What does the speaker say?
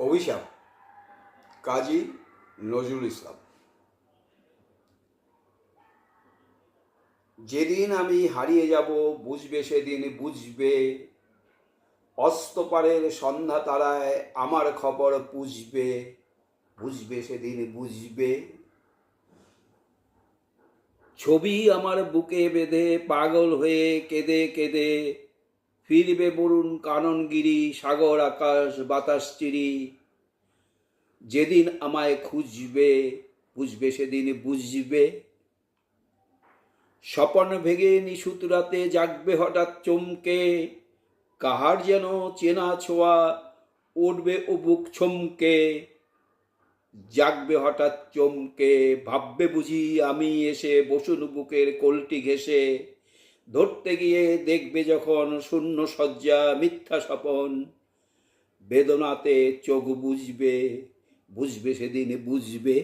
অভিশাপ, কাজী নজরুল ইসলাম। যেদিন আমি হারিয়ে যাব বুঝবে, সেদিন বুঝবে, অস্তপারের সন্ধ্যা তারায় আমার খবর পুষবে, বুঝবে সেদিন বুঝবে। ছবি আমার বুকে বেঁধে পাগল হয়ে কেঁদে কেঁদে ফিরবে বরুণ কাননগিরি, সাগর আকাশ বাতাস চিরি। যেদিন আমায় খুঁজবে বুঝবে সেদিন বুঝবে। স্বপন ভেঙে নিশুত রাতে জাগবে হঠাৎ চমকে, কাহার যেন চেনা ছোঁয়া উঠবে ও বুক ছমকে। জাগবে হঠাৎ চমকে, ভাববে বুঝি আমি এসে বসুন বুকের কলটি ঘেঁষে। ধরতে গিয়ে দেখবে যখন শূন্য শয্যা মিথ্যা স্বপন, বেদনাতে চোখ বুঝবে, বুঝবে সেদিন বুঝবে।